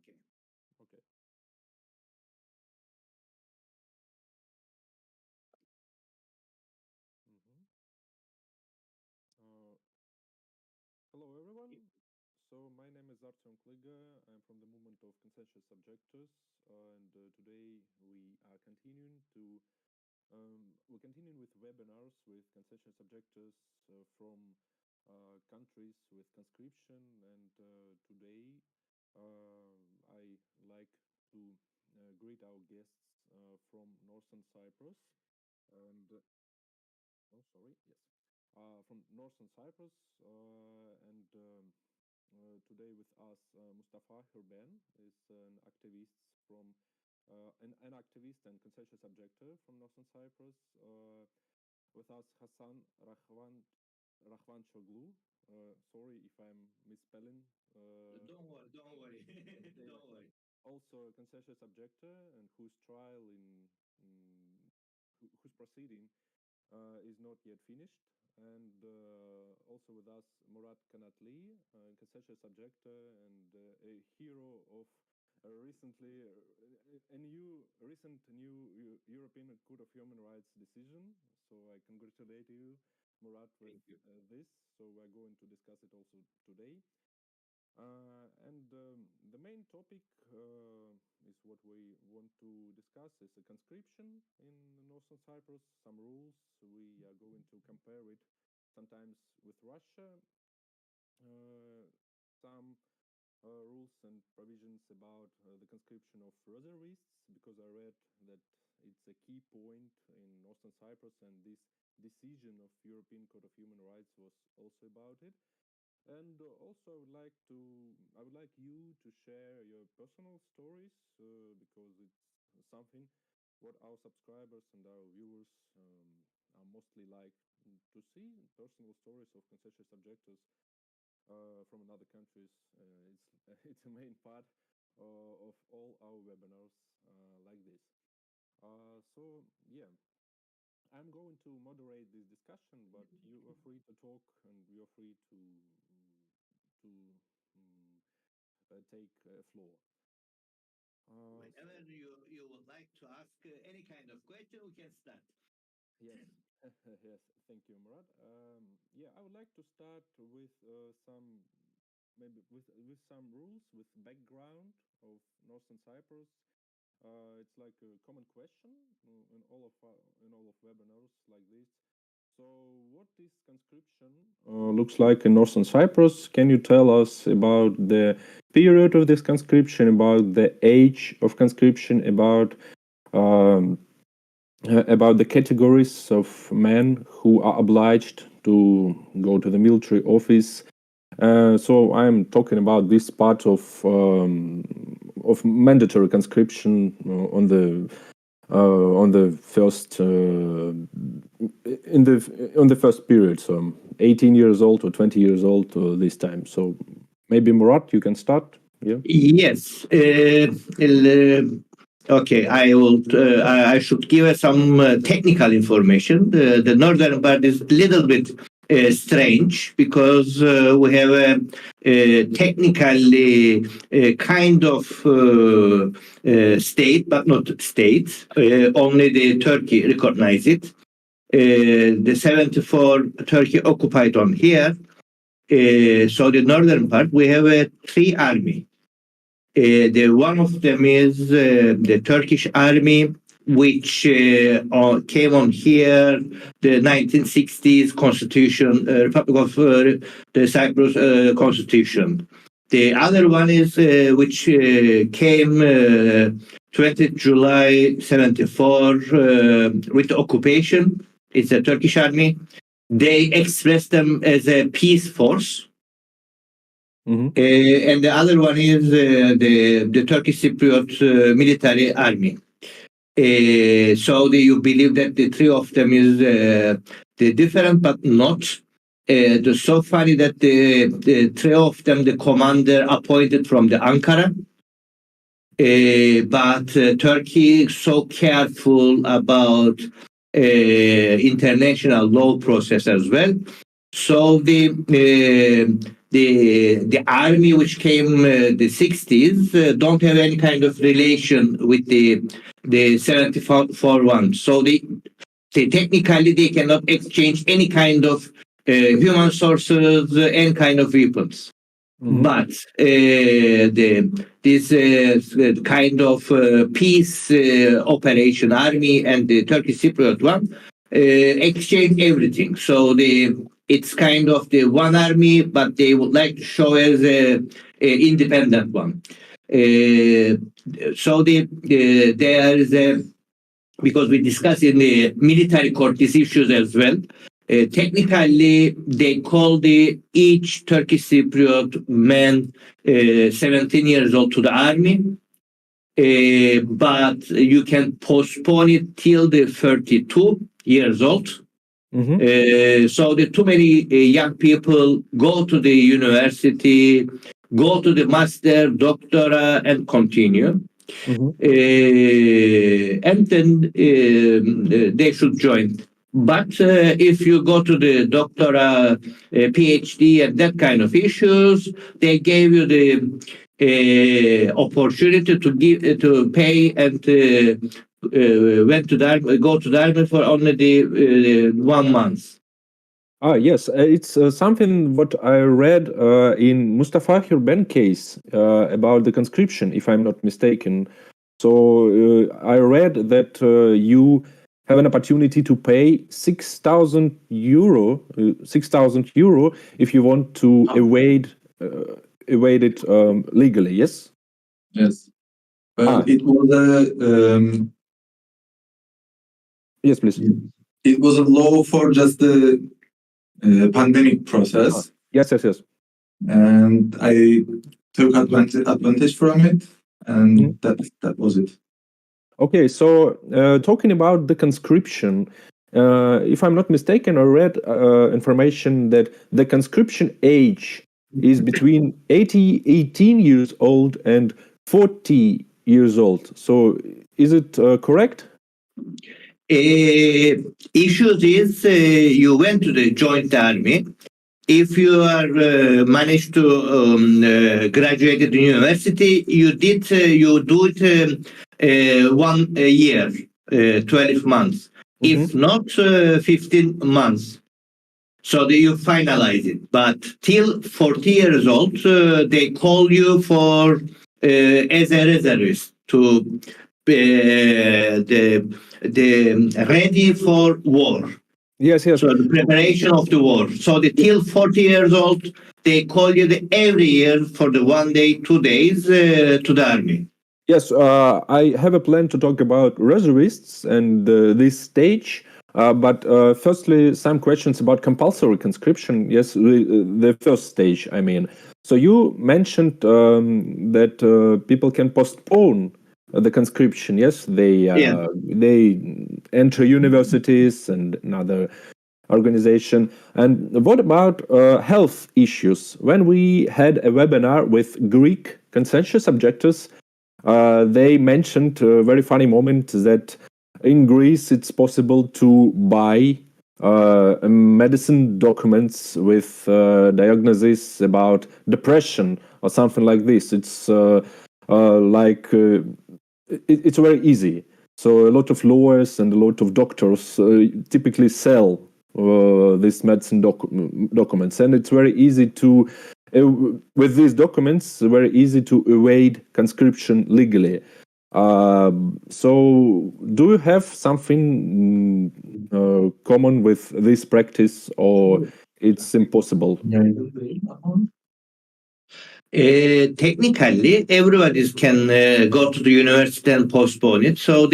Okay. Hello, everyone. So my name is Artyom Kliga. I'm from the movement of Conscientious Objectors, and today we're continuing with webinars with Conscientious Objectors from countries with conscription. And today I like to greet our guests from Northern Cyprus, and from Northern Cyprus, and today with us Mustafa Herben is an activist from an activist and conscientious objector from Northern Cyprus. With us Hassan Rahvanchoglu. Sorry if I'm misspelling. Don't worry. Don't worry. Also a conscientious objector, and whose trial whose proceeding is not yet finished. And also with us Murat Kanatli, conscientious objector and a hero of recent new European Court of Human Rights decision. So I congratulate you, Murat, with this. So we're going to discuss it also today. And the main topic is what we want to discuss is a conscription in Northern Cyprus, some rules. We are going to compare it sometimes with Russia, some rules and provisions about the conscription of reservists, because I read that it's a key point in Northern Cyprus, and this decision of European Court of Human Rights was also about it. And also I would like you to share your personal stories, because it's something what our subscribers and our viewers are mostly like to see. Personal stories of conscientious objectors from another countries. It's a main part of all our webinars like this. So yeah, I'm going to moderate this discussion, but you are free to talk and you're free to take floor. Whenever you would like to ask any kind of question, we can start. Yes, yes. Thank you, Murat. Yeah, I would like to start with some rules, with background of Northern Cyprus. It's like a common question in all of webinars like this. So, what is conscription looks like in Northern Cyprus? Can you tell us about the period of this conscription, about the age of conscription, about the categories of men who are obliged to go to the military office? So I'm talking about this part of mandatory conscription on the first on the first period, so 18 years old or 20 years old this time. So maybe Murat, you can start. Yeah. Yes. Okay. I will. I should give some technical information. The northern part is a little bit strange because we have a technically kind of state, but not state. Only the Turkey recognize it. The 74 Turkey occupied on here. So the northern part, we have a three army. The one of them is the Turkish army, which came on here, the 1960s Constitution, Republic of the Cyprus Constitution. The other one is which came 20th July 74 with the occupation. It's a Turkish army. They expressed them as a peace force. Mm-hmm. And the other one is the Turkish Cypriot military army. So you believe that the three of them is the different, but not. It's so funny that the three of them, the commander appointed from the Ankara. But Turkey so careful about international law process as well. So the the army which came the 60s don't have any kind of relation with the 74 one. So they technically they cannot exchange any kind of human sources, any kind of weapons. Mm-hmm. But this kind of peace operation army and the Turkish Cypriot one exchange everything. So it's kind of the one army, but they would like to show as a independent one. So there is because we discuss in the military court these issues as well. Technically, they call each Turkish Cypriot man 17 years old to the army, but you can postpone it till the 32 years old. Mm-hmm. So too many young people go to the university, go to the master, doctora, and continue. Mm-hmm. And then they should join. But if you go to the doctora, PhD, and that kind of issues, they gave you the opportunity to pay and go to the army for only the 1 month. Yes, it's something what I read in Mustafa Hürben case about the conscription, if I'm not mistaken. So I read that you have an opportunity to pay 6,000 euro if you want to evade it legally. Yes. Yes. It was yes, please. It was a law for just the pandemic process. Yes. And I took advantage from it, and that was it. Okay, so talking about the conscription, if I'm not mistaken, I read information that the conscription age is between 18 years old and 40 years old. So is it correct? Issue is you went to the joint army. If you are managed to graduate at the university, you do it 1 year, 12 months. Mm-hmm. If not, 15 months. So you finalize it. But till 40 years old, they call you for as a reservist to the ready for war. Yes. So the preparation of the war. So till 40 years old, they call you every year for the 1 day, 2 days to the army. Yes, I have a plan to talk about reservists and this stage. But firstly, some questions about compulsory conscription. Yes, the first stage, I mean. So you mentioned that people can postpone the conscription. Yes, they enter universities and another organization. And what about health issues? When we had a webinar with Greek Conscientious Objectors, they mentioned a very funny moment that in Greece it's possible to buy medicine documents with diagnosis about depression or something like this. It's it's very easy. So a lot of lawyers and a lot of doctors typically sell these medicine documents, and it's very easy to with these documents, very easy to evade conscription legally. So do you have something common with this practice, or it's impossible? Technically, everybody can go to the university and postpone it. So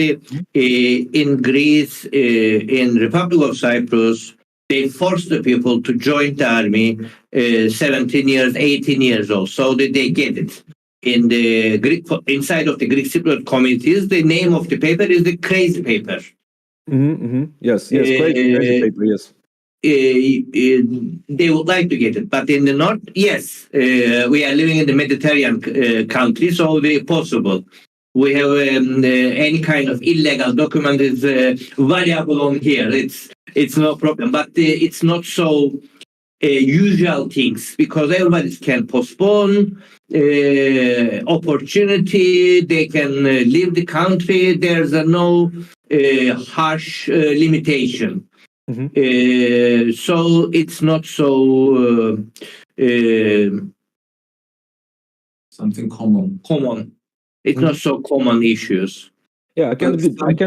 in Greece, in Republic of Cyprus, they force the people to join the army 17 years, 18 years old. So they get it. In the Greek, inside of the Greek Cypriot communities, the name of the paper is the crazy paper. Yes, crazy paper, yes. They would like to get it, but in the north, yes, we are living in the Mediterranean country, so it's possible. We have any kind of illegal document is variable on here. It's no problem, but it's not so usual things, because everybody can postpone opportunity, they can leave the country, there's no harsh limitation. So it's not so something common. It's not so common issues. Yeah, I can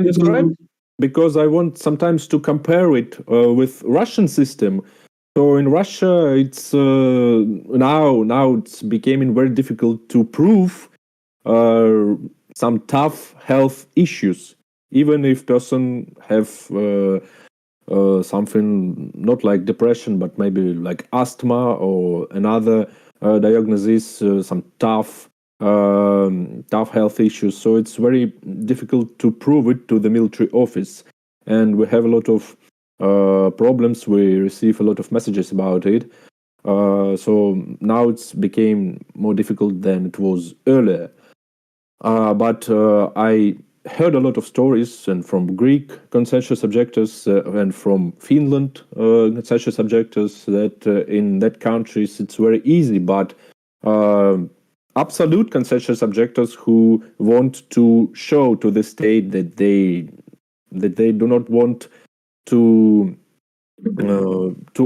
describe, because I want sometimes to compare it with Russian system. So in Russia, it's now it's becoming very difficult to prove some tough health issues, even if person have something not like depression, but maybe like asthma or another diagnosis, some tough health issues. So it's very difficult to prove it to the military office, and we have a lot of problems. We receive a lot of messages about it. So now it's became more difficult than it was earlier. But I heard a lot of stories, and from Greek conscientious objectors and from Finland conscientious objectors, that in that countries it's very easy, but absolute conscientious objectors who want to show to the state that they do not want to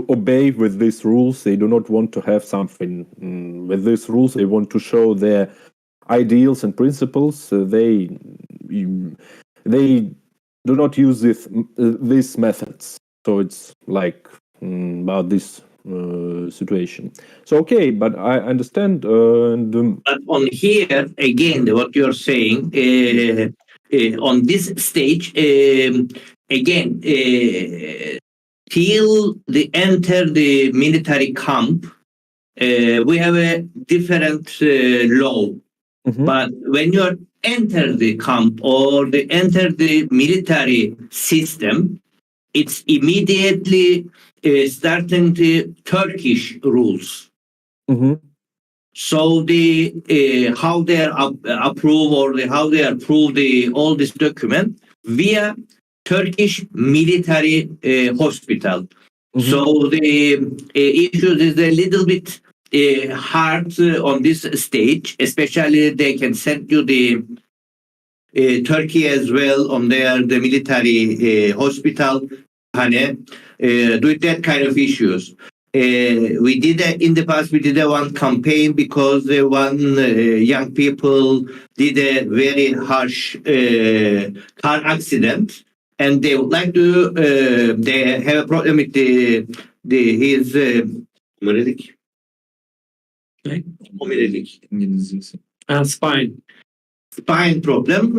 obey with these rules. They do not want to have something with these rules. They want to show their ideals and principles. They do not use these methods. So it's like about this situation. So okay, but I understand. But on here again, what you're saying on this stage, again, till they enter the military camp, we have a different law. But when you enter the camp or they enter the military system, it's immediately starting the Turkish rules. So the how they approve or how they approve all this document via Turkish military hospital. So the issue is a little bit hard on this stage, especially they can send you the Turkey as well on the military hospital, with that kind of issues. We did in the past. We did one campaign because one young people did a very harsh car accident, and they would like to. They have a problem with his spine problem,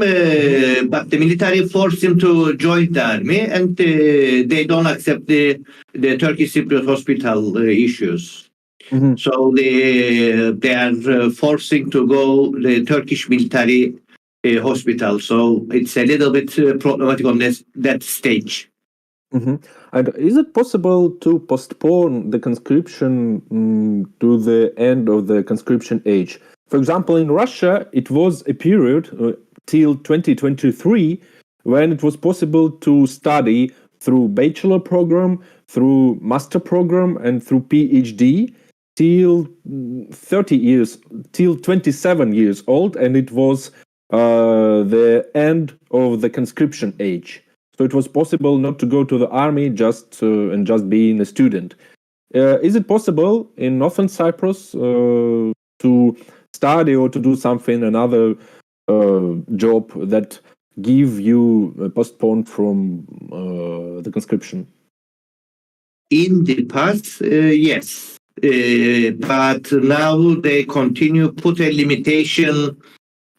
but the military forced him to join the army, and they don't accept the Turkish Cyprus hospital issues. So they are forcing to go the Turkish military hospital. So it's a little bit problematic on that stage. And is it possible to postpone the conscription to the end of the conscription age? For example, in Russia, it was a period till 2023 when it was possible to study through bachelor program, through master program, and through PhD till 30 years, till 27 years old, and it was the end of the conscription age. So it was possible not to go to the army, just being a student. Is it possible in Northern Cyprus to study or to do something, another job that give you postponed from the conscription? In the past, yes, but now they continue put a limitation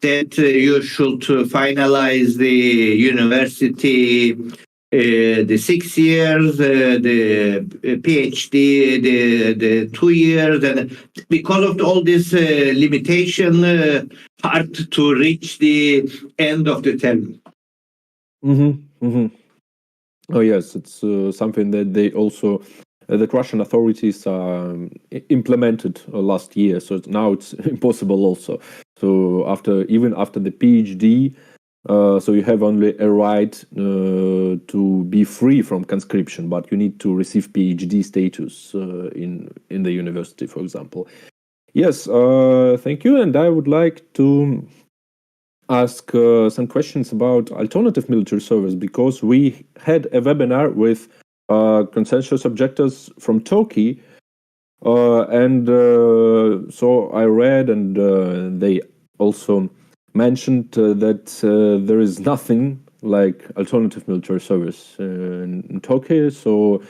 that you should finalize the university, the 6 years, the PhD, the 2 years, and because of all this limitation, hard to reach the end of the term. Oh yes, it's something that they also that Russian authorities implemented last year. So now it's impossible also. So after the PhD, So you have only a right to be free from conscription, but you need to receive PhD status in the university, for example. Yes, thank you. And I would like to ask some questions about alternative military service, because we had a webinar with Conscientious Objectors from Turkey. And so I read, and they also mentioned that there is nothing like alternative military service in Turkey, so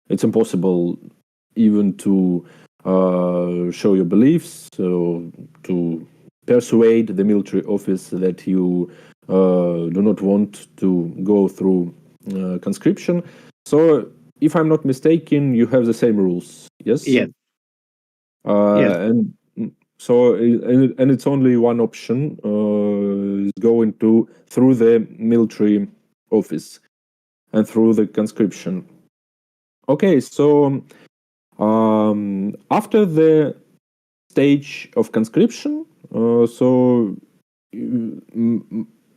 it's impossible even to show your beliefs, so to persuade the military office that you do not want to go through conscription. So, if I'm not mistaken, you have the same rules, yes? Yes. Yes. And so, and it's only one option, is going through the military office and through the conscription. Okay, so after the stage of conscription, so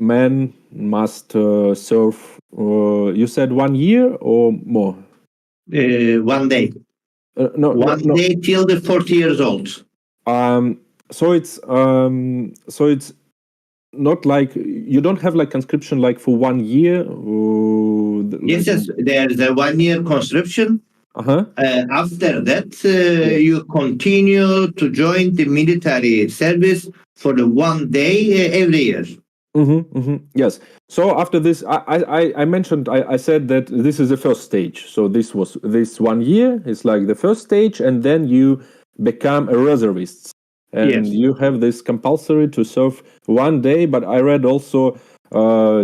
men must serve, you said 1 year or more? 1 day. No, One no. day till the 40 years old. So it's not like you don't have like conscription like for 1 year. Yes, yes. There's a 1 year conscription. After that, you continue to join the military service for the 1 day every year. Yes. So after this, I mentioned, I said that this is the first stage. So this 1 year is like the first stage, and then you become a reservist. And Yes. you have this compulsory to serve 1 day, but I read also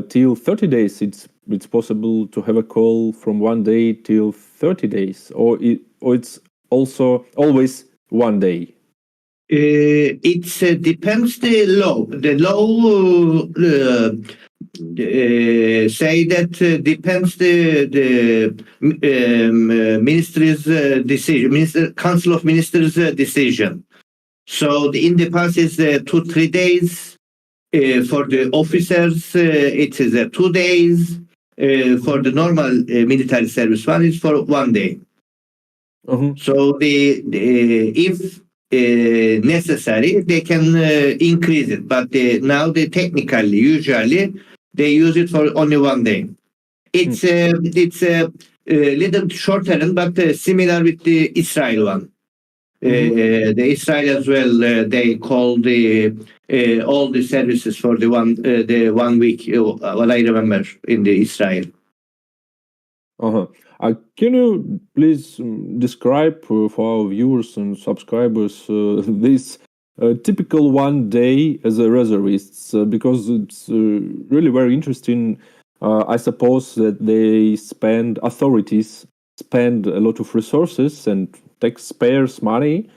till 30 days. It's possible to have a call from 1 day till 30 days, or it's also always 1 day. It depends the law. The law say that depends the ministry's decision, Council of Ministers decision. So in the past is 2-3 days. For the officers, it is 2 days. For the normal military service one is for 1 day. So if necessary, they can increase it, but now they technically usually they use it for only 1 day. It's a little shorter, but similar with the Israel one. The Israel as well, they call all the services for the 1 week. What I remember in the Israel. Can you please describe for our viewers and subscribers this typical 1 day as a reservist? Because it's really very interesting. I suppose that authorities spend a lot of resources and taxpayers' money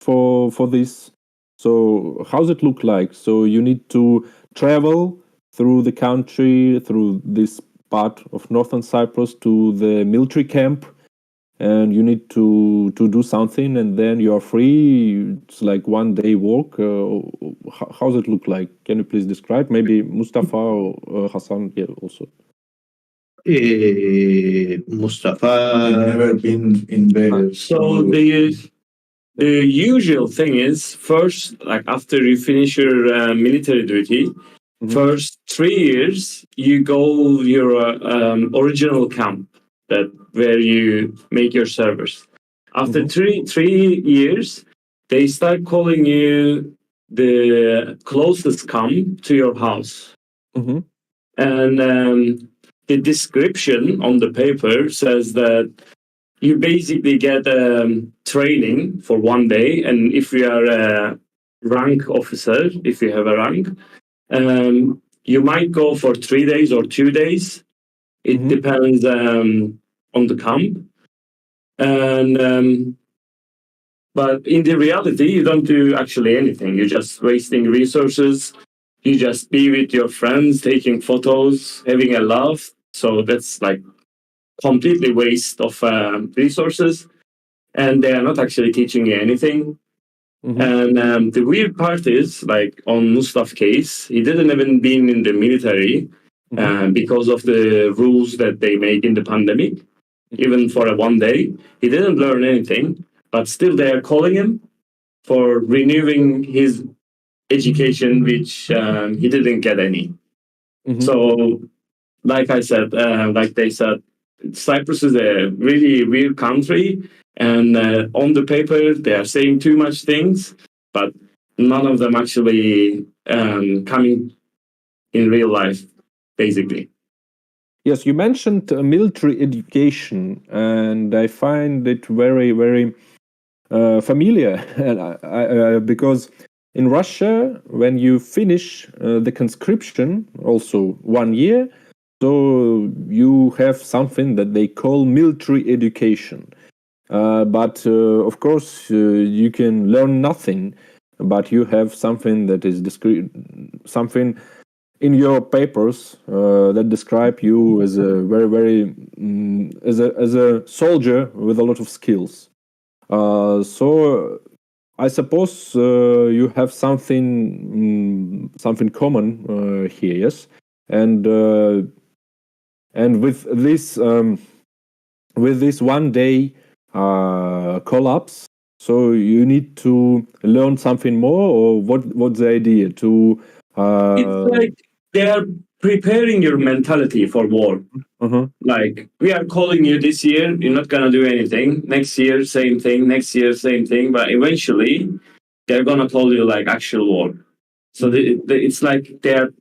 for this. So how does it look like? So you need to travel through the country, through this part of northern Cyprus, to the military camp, and you need to do something, and then you are free. It's like 1 day walk. How does it look like? Can you please describe? Maybe Mustafa or Hassan here also. Mustafa. I've never been in there. So the usual thing is first, like after you finish your military duty, first 3 years you go your original camp where you make your service. After three years, they start calling you the closest camp to your house, and the description on the paper says that you basically get training for 1 day, and if you are a rank officer, if you have a rank, you might go for 3 days or 2 days. It depends on the camp, and but in the reality, you don't do actually anything. You're just wasting resources. You just be with your friends, taking photos, having a laugh. So that's like completely waste of resources, and they are not actually teaching you anything. And the weird part is, like on Mustaf's case, he didn't even been in the military because of the rules that they made in the pandemic. Even for a 1 day, he didn't learn anything, but still they are calling him for renewing his education, which he didn't get any. So, like I said, like they said, Cyprus is a really weird country, and on the paper they are saying too much things, but none of them actually coming in real life, basically. Yes, you mentioned military education, and I find it very, very familiar because in Russia, when you finish the conscription, also 1 year, so you have something that they call military education. But of course, you can learn nothing, but you have something that is something in your papers that describe you as a very, very as a soldier with a lot of skills. So I suppose you have something common here, yes, and with this 1 day collapse, so you need to learn something more, or what's the idea to? It's like they are preparing your mentality for war. Like, we are calling you this year, you're not gonna do anything. Next year, same thing. Next year, same thing. But eventually, they're gonna call you like actual war. So it's like they're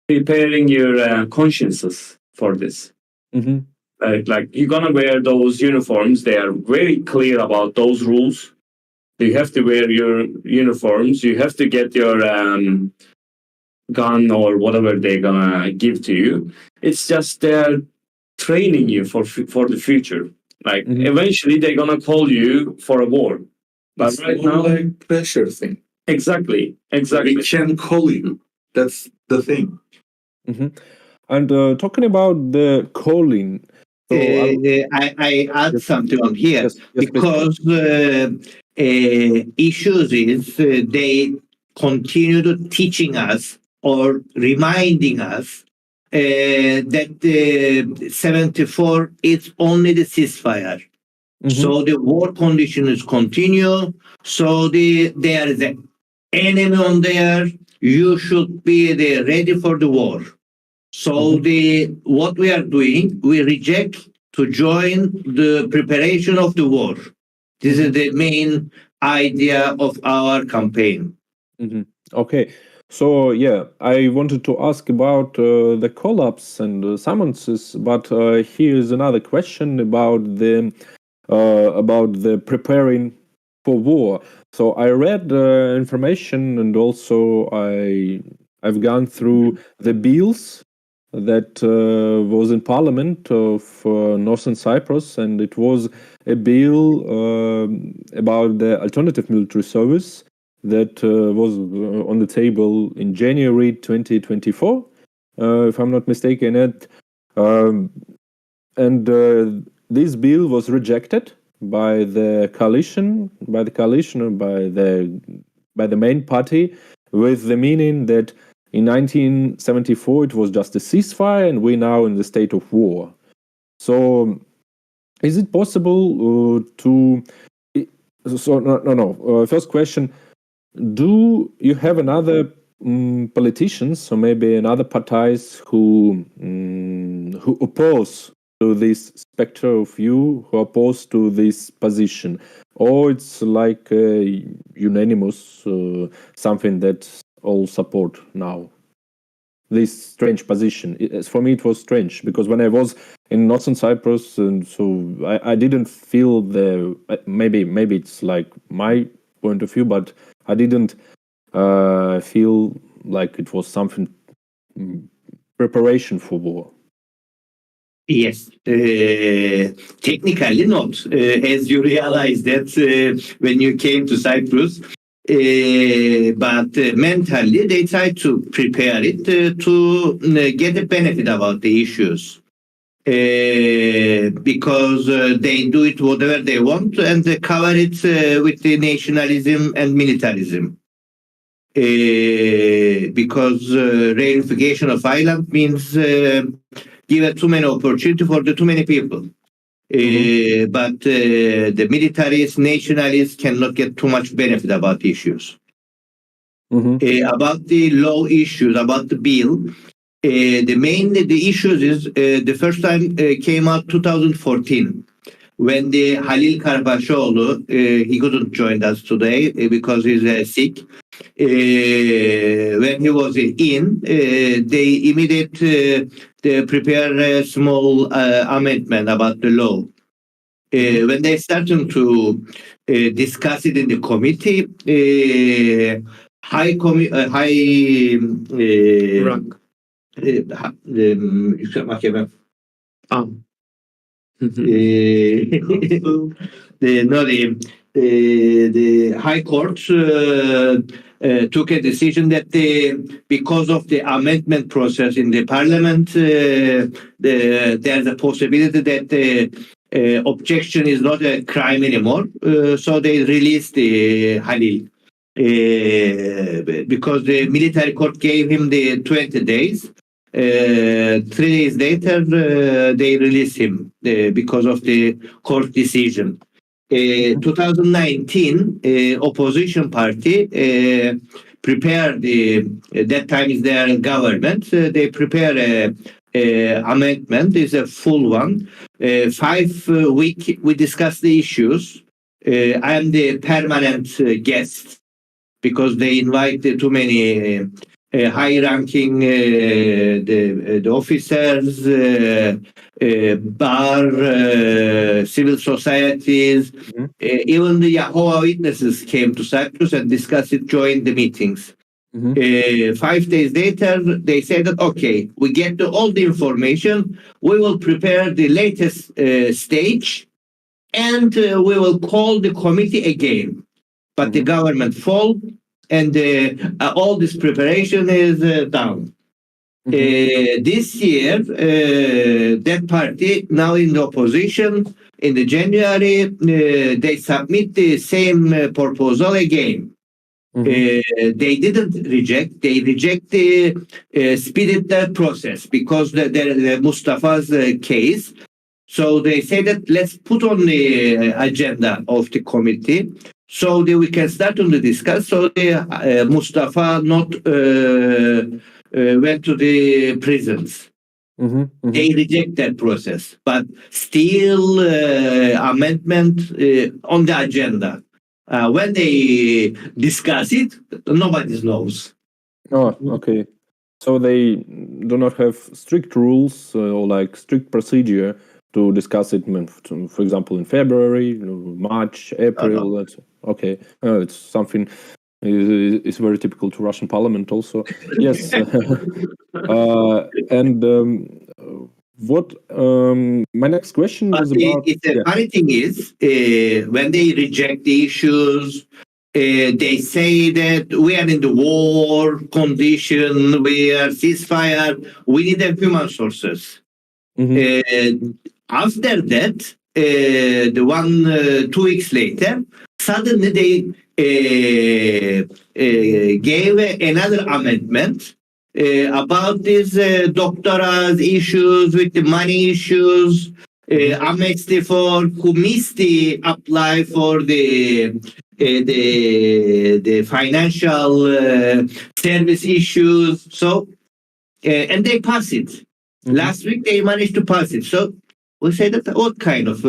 preparing your consciences for this. Like you're gonna wear those uniforms. They are very clear about those rules. You have to wear your uniforms. You have to get your gun or whatever they're gonna give to you. It's just they're training you for the future. Like eventually they're gonna call you for a war. But It's right more now, like pressure thing. exactly. They can call you. That's the thing. And talking about the calling, so I add something on here, yes, because issues is they continue to teaching us or reminding us that 74 is only the ceasefire. So the war conditions continue. So there is an enemy on there. You should be there ready for the war. So what we are doing, we reject to join the preparation of the war. This is the main idea of our campaign. Okay. So yeah, I wanted to ask about the collapse and summonses, but here is another question about the preparing for war. So I read information, and also I've gone through the bills that was in Parliament of Northern Cyprus, and it was a bill about the alternative military service that was on the table in January 2024, if I'm not mistaken. And this bill was rejected by the coalition, or by the main party, with the meaning that in 1974 it was just a ceasefire, and we're now in the state of war. So, is it possible to? So no. First question: do you have another politicians, or maybe another parties who oppose to this spectre of you, who oppose to this position, or it's like unanimous something that all support now? This strange position. For me, it was strange because when I was in Northern Cyprus, and so I didn't feel the maybe it's like my point of view, but I didn't feel like it was something preparation for war. Yes, technically not, as you realize that when you came to Cyprus, but mentally they try to prepare it to get a benefit about the issues. because they do it whatever they want and they cover it with the nationalism and militarism. Because reunification of island means give too many opportunity for the too many people. But the militarists, nationalists cannot get too much benefit about issues. About the law issues, about the bill, the issues is the first time came out 2014 when the Halil Karabashoğlu, he couldn't join us today because he's sick. When he was in, they immediately prepare a small amendment about the law. When they started to discuss it in the committee, high Rank. Yüksek Mahkeme. The High Court took a decision that because of the amendment process in the parliament, there's a possibility that the objection is not a crime anymore. So they released the Halil. Because the military court gave him the 20 days. 3 days later, they released him because of the court decision. 2019, opposition party prepared that time is their government. They prepare a amendment. It's a full one. 5 weeks we discuss the issues. I am the permanent guest because they invite too many high-ranking the officers, bar, civil societies, even the Jehovah Witnesses came to Cyprus and discussed it, joined the meetings. 5 days later, they said that, okay, we get all the information, we will prepare the latest stage, and we will call the committee again. But the government fall, and all this preparation is down. This year, that party, now in the opposition, in the January, they submit the same proposal again. They didn't reject, they reject the speeded process because the Mustafa's case. So they say that let's put on the agenda of the committee so that we can start to discuss. So Mustafa not went to the prisons. They reject that process, but still amendment on the agenda. When they discuss it, nobody knows. Oh, okay. So they do not have strict rules or like strict procedure to discuss it, for example, in February, March, April. Okay, it's something is very typical to Russian Parliament also. Yes, and what my next question was about. The funny thing is, when they reject the issues, they say that we are in the war condition, we are ceasefire, we need a human sources. After that, 2 weeks later, suddenly they gave another amendment about these doctorate issues with the money issues, amnesty for who missed the apply for the financial service issues. So, and they pass it. Last week they managed to pass it. So we say that what kind of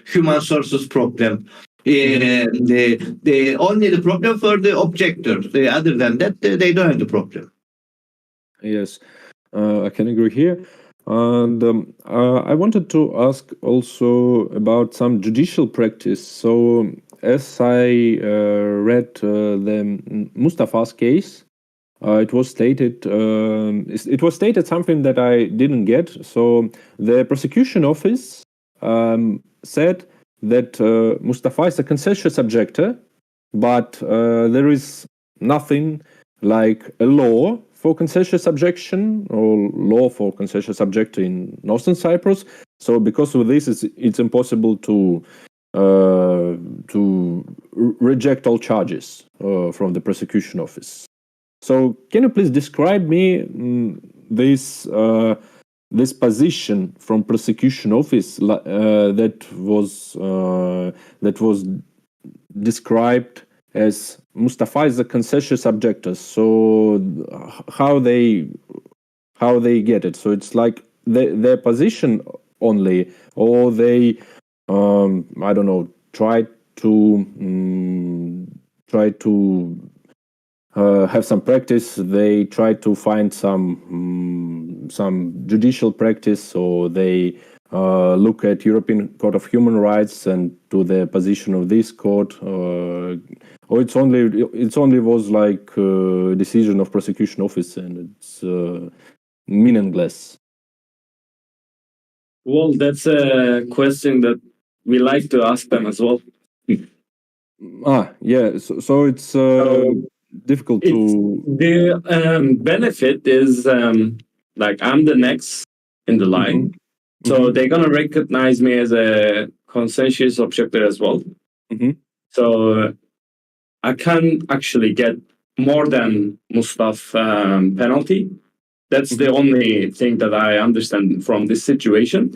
human sources problem? Only the problem for the objectors. Other than that, they don't have the problem. Yes, I can agree here. And I wanted to ask also about some judicial practice. So as I read the Mustafa's case, it was stated something that I didn't get. So the prosecution office said that Mustafa is a conscientious objector, but there is nothing like a law for conscientious objection or law for conscientious objection in Northern Cyprus. So because of this, it's impossible to reject all charges from the prosecution office. So can you please describe me this position from prosecution office that was described as Mustafa is a conscientious objector. So how they get it? So it's like their position only, or they I don't know, try to have some practice. They try to find some judicial practice, or they look at European Court of Human Rights and to the position of this court, or it's only was like a decision of prosecution office and it's meaningless. Well, that's a question that we like to ask them as well. Yeah. So it's difficult to. The benefit is like I'm the next in the line, so they're gonna recognize me as a conscientious objector as well. So I can actually get more than Mustafa penalty. That's the only thing that I understand from this situation.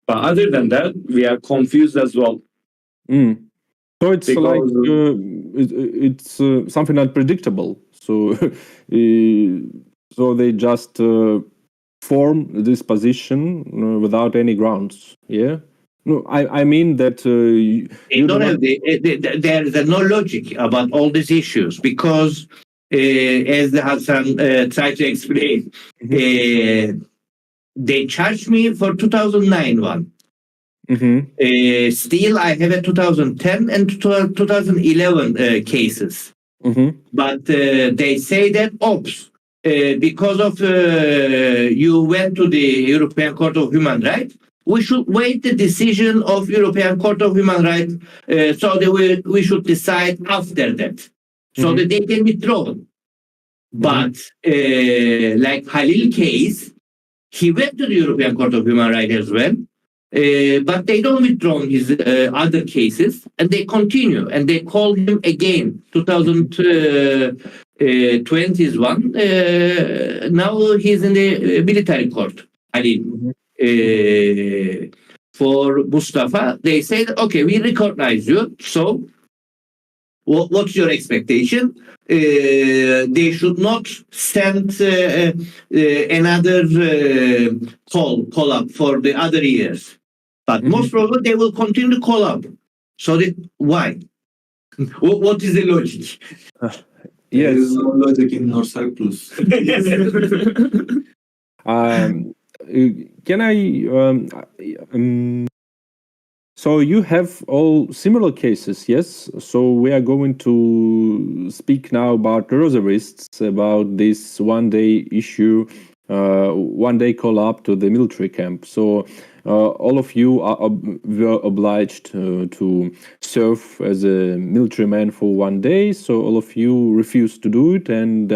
But other than that, we are confused as well. So it's like it's something unpredictable. So so they just form this position without any grounds. Yeah. No, I mean that you don't have there's no logic about all these issues because, as Hassan tried to explain, they charged me for 2009 one. Still, I have a 2010 and 2011 cases. But they say that, because of you went to the European Court of Human Rights, we should wait the decision of European Court of Human Rights, so that we should decide after that, so that they can withdraw. But like Halil case, he went to the European Court of Human Rights as well, but they don't withdraw his other cases, and they continue, and they call him again, 2020 one. Now he's in the military court, Halil. For Mustafa, they said, okay, we recognize you, so what's your expectation? They should not send another call up for the other years. But most probably they will continue to call up. So why? What is the logic? There is no logic in North Cyprus. Can I? So you have all similar cases, yes? So we are going to speak now about reservists, about this one-day issue, one-day call-up to the military camp. So all of you were obliged to serve as a military man for 1 day. So all of you refused to do it, and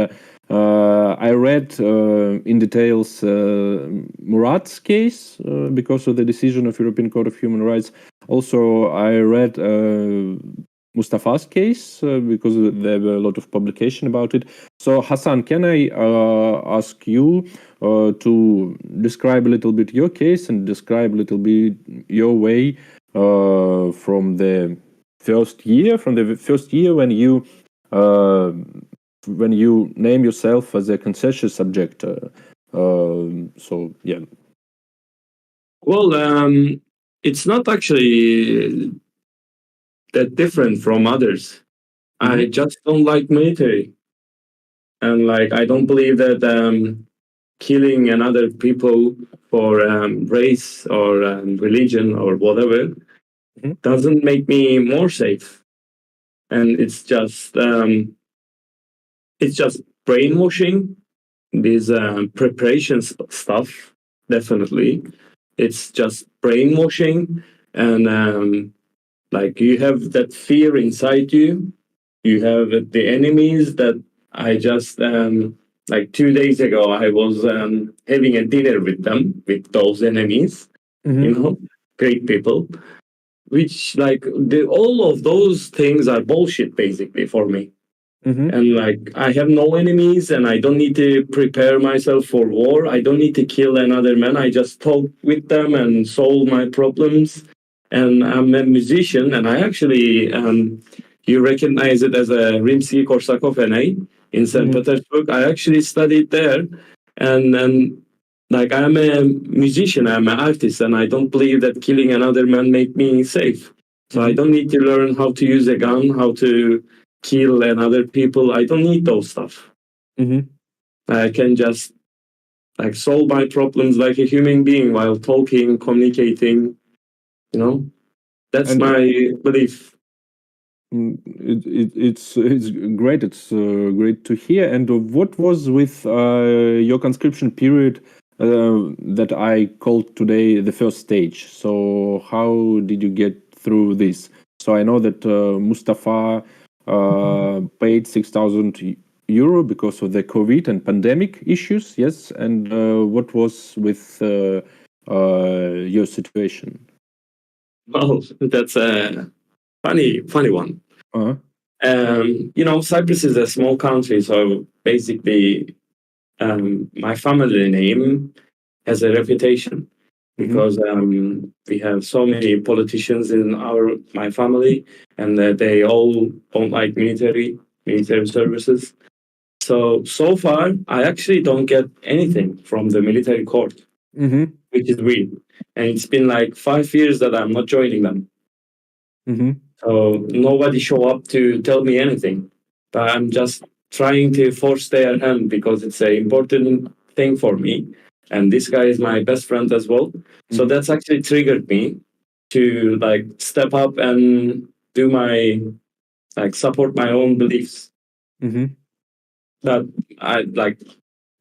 I read in details Murat's case because of the decision of European Court of Human Rights. Also, I read Mustafa's case because there were a lot of publication about it. So, Hassan, can I ask you to describe a little bit your case and describe a little bit your way from the first year when you name yourself as a conscientious objector? So, yeah. Well, it's not actually that different from others. I just don't like military. And like, I don't believe that killing another people for race or religion or whatever doesn't make me more safe. And it's just brainwashing, these preparation stuff, definitely. It's just brainwashing, and like you have that fear inside you. You have the enemies that I just like 2 days ago, I was having a dinner with them, with those enemies, you know, great people, which like all of those things are bullshit basically for me. And like, I have no enemies and I don't need to prepare myself for war. I don't need to kill another man. I just talk with them and solve my problems. And I'm a musician, and I actually, you recognize it as a Rimsky-Korsakov NA in St. Petersburg. I actually studied there, and like, I'm a musician, I'm an artist, and I don't believe that killing another man make me safe. So I don't need to learn how to use a gun, how to kill another people. I don't need those stuff. I can just like solve my problems like a human being while talking, communicating, you know. That's my belief. It's great. It's great to hear. And what was with your conscription period that I called today the first stage? So how did you get through this? So I know that Mustafa paid 6,000 euro because of the COVID and pandemic issues. Yes. And what was with your situation? Well, that's a funny one. You know, Cyprus is a small country, so basically, my family name has a reputation because we have so many politicians in my family, and they all don't like military services. So far, I actually don't get anything from the military court, which is weird. And it's been like 5 years that I'm not joining them. So nobody show up to tell me anything. But I'm just trying to force their hand because it's an important thing for me. And this guy is my best friend as well. So that's actually triggered me to like step up and do my, like, support my own beliefs. But I like,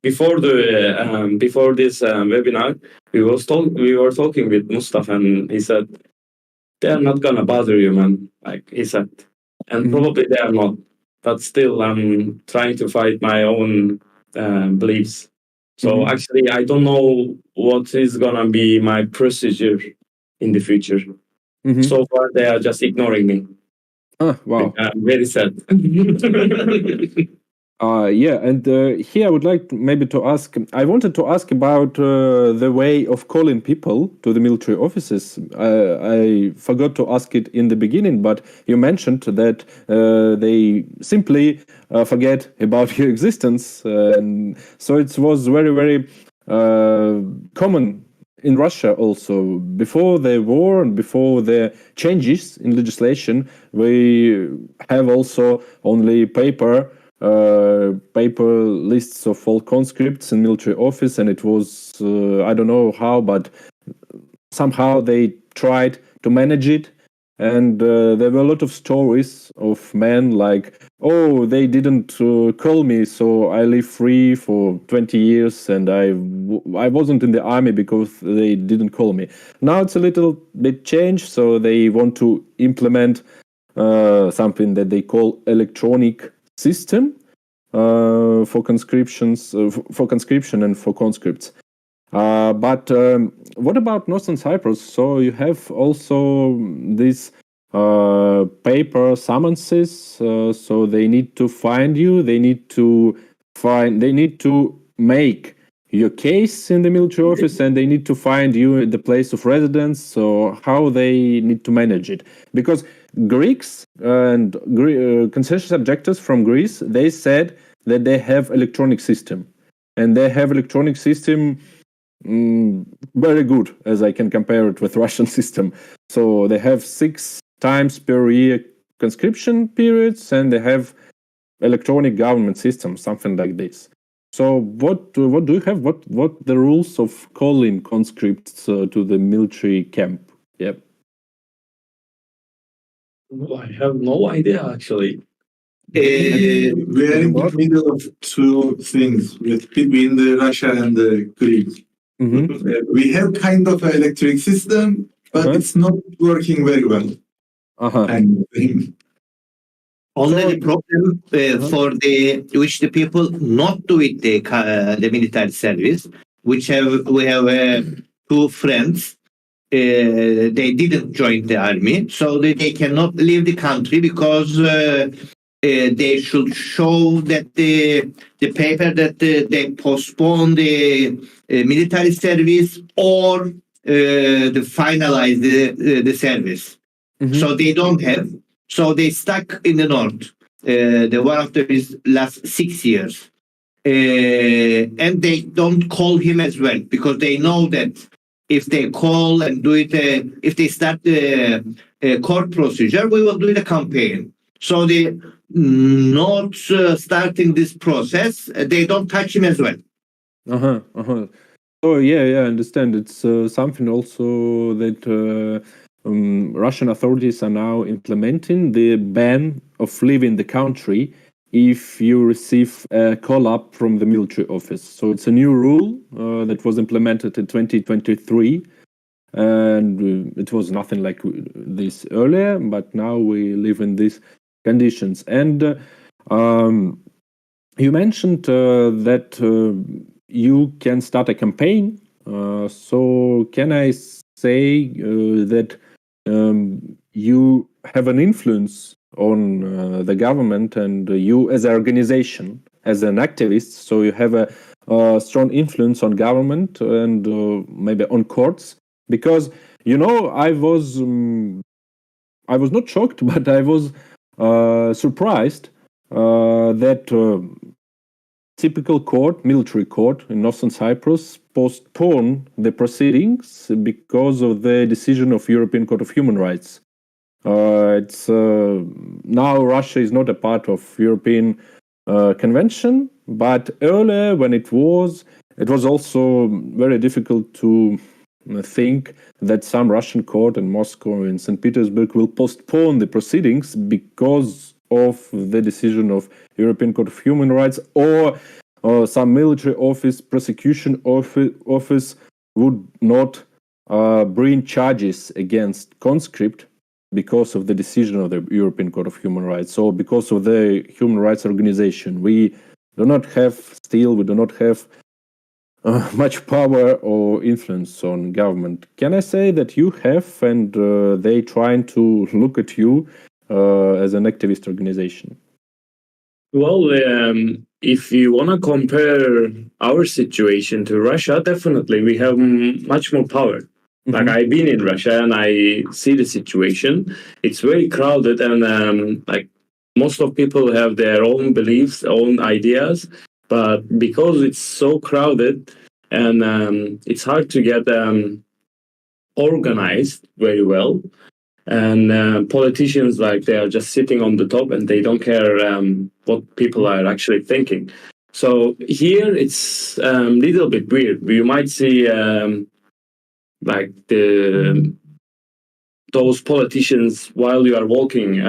before this webinar, we were talking with Mustafa, and he said, they're not gonna bother you, man. Like he said, and probably they are not. But still, I'm trying to fight my own beliefs. So actually, I don't know what is gonna be my procedure in the future. So far, they are just ignoring me. Wow. I'm very sad. Yeah, and here I would like to ask, I wanted to ask about the way of calling people to the military offices. I forgot to ask it in the beginning, but you mentioned that they simply forget about your existence. And so it was very, very common in Russia also. Before the war and before the changes in legislation, we have also only paper lists of all conscripts in military office, and it was I don't know how, but somehow they tried to manage it, and there were a lot of stories of men like, oh, they didn't call me, so I live free for 20 years and I wasn't in the army because they didn't call me. Now it's a little bit changed, so they want to implement something that they call electronic system for conscription and for conscripts. But what about Northern Cyprus? So you have also these paper summonses. So they need to find you. They need to make your case in the military office, and they need to find you at the place of residence. So how they need to manage it? Because Greeks and conscientious objectors from Greece, they said that they have electronic system, and they have electronic system very good, as I can compare it with Russian system. So they have 6 times per year conscription periods, and they have electronic government system, something like this. So what do you have? What the rules of calling conscripts to the military camp? Yep. I have no idea, actually. We are in the middle of two things between the Russia and the Greek. We have kind of an electric system, but it's not working very well. Kind of thing. Only the problem for which the people not do it the military service, we have two friends. They didn't join the army, so they cannot leave the country because they should show that the paper that they postpone the military service or to finalize the service. So they don't have. So they stuck in the north. The one of them is last 6 years. And they don't call him as well because they know that if they call and do it, if they start the court procedure, we will do the campaign. So they not starting this process, they don't touch him as well. Oh yeah, I understand. It's something also that Russian authorities are now implementing, the ban of leaving the country if you receive a call-up from the military office. So it's a new rule that was implemented in 2023, and it was nothing like this earlier, but now we live in these conditions. And you mentioned that you can start a campaign. So can I say that you have an influence on the government and you as an organization, as an activist, so you have a strong influence on government and maybe on courts? Because, you know, I was not shocked, but I was surprised that typical court, military court in northern Cyprus, postponed the proceedings because of the decision of European Court of Human Rights. It's now Russia is not a part of European Convention, but earlier when it was also very difficult to think that some Russian court in Moscow and St. Petersburg will postpone the proceedings because of the decision of European Court of Human Rights, or some military office, prosecution office would not bring charges against conscript because of the decision of the European Court of Human Rights. So because of the human rights organization, we do not have much power or influence on government. Can I say that you have, and they trying to look at you as an activist organization? Well, if you want to compare our situation to Russia, definitely we have much more power. Like, I've been in Russia and I see the situation. It's very crowded, and like most of people have their own beliefs, own ideas. But because it's so crowded and it's hard to get organized very well, and politicians, like, they are just sitting on the top and they don't care what people are actually thinking. So here it's a little bit weird. You might see like those politicians while you are walking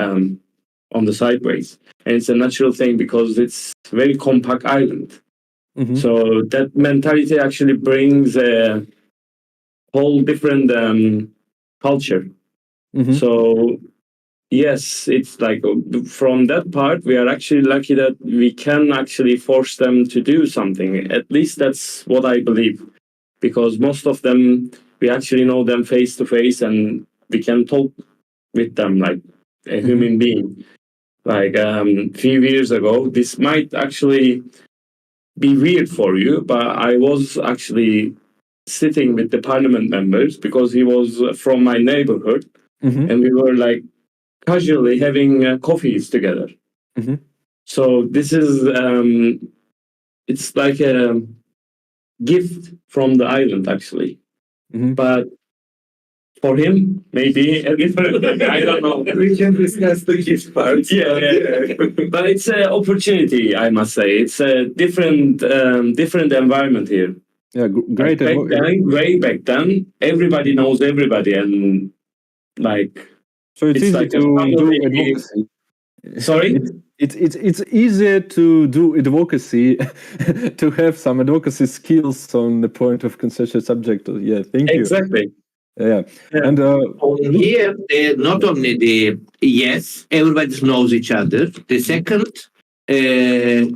on the sideways, and it's a natural thing because it's a very compact island. So that mentality actually brings a whole different culture. So yes, it's like from that part we are actually lucky that we can actually force them to do something. At least that's what I believe, because most of them we actually know them face to face and we can talk with them like a human being. Like few years ago, this might actually be weird for you, but I was actually sitting with the parliament members because he was from my neighborhood, and we were like casually having coffees together. So this is it's like a gift from the island, actually. But for him, maybe a different, I don't know. We can discuss the gift part. Yeah. But it's an opportunity, I must say. It's a different environment here. Yeah, great. Way back then, everybody knows everybody, and like, so it's easy like to do advocacy. Sorry? It's easier to do advocacy, to have some advocacy skills on the point of consensual subject. Yeah, thank you. Exactly. Yeah. And here, not only yes, everybody knows each other. The second,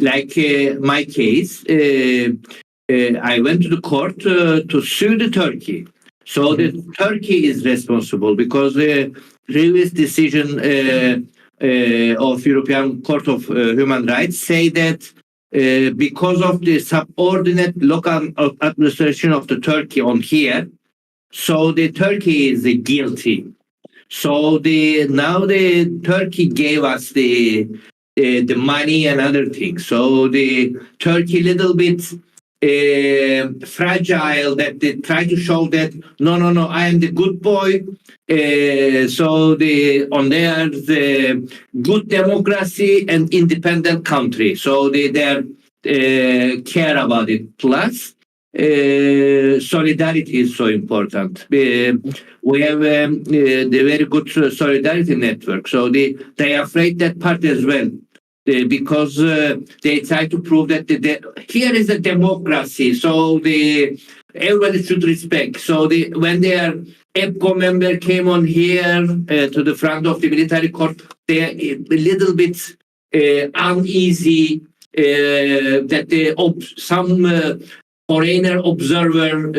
like my case, I went to the court to sue the Turkey. So the Turkey is responsible because the previous decision of European Court of Human Rights say that because of the subordinate local administration of the Turkey on here, so the Turkey is guilty. So now the Turkey gave us the money and other things. So the Turkey little bit fragile, that they try to show that no, I am the good boy. So on there the good democracy and independent country. So they care about it. Plus solidarity is so important. We have the very good solidarity network. So they are afraid that part as well. Because they try to prove that here is a democracy, so everybody should respect. So when their EPCO member came on here to the front of the military court, they are a little bit uneasy that some foreigner observer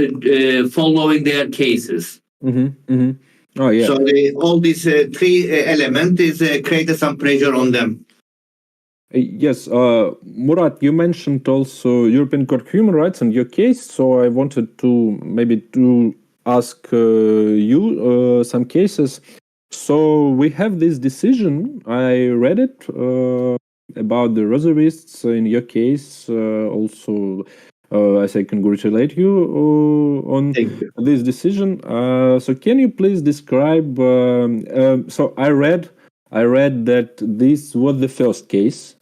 following their cases. Oh yeah. So all these three elements created some pressure on them. Yes, Murat, you mentioned also European Court of Human Rights in your case, so I wanted to maybe ask you some cases. So we have this decision, I read it, about the reservists in your case. Also, I say congratulate you on this decision. So can you please describe, so I read that this was the first case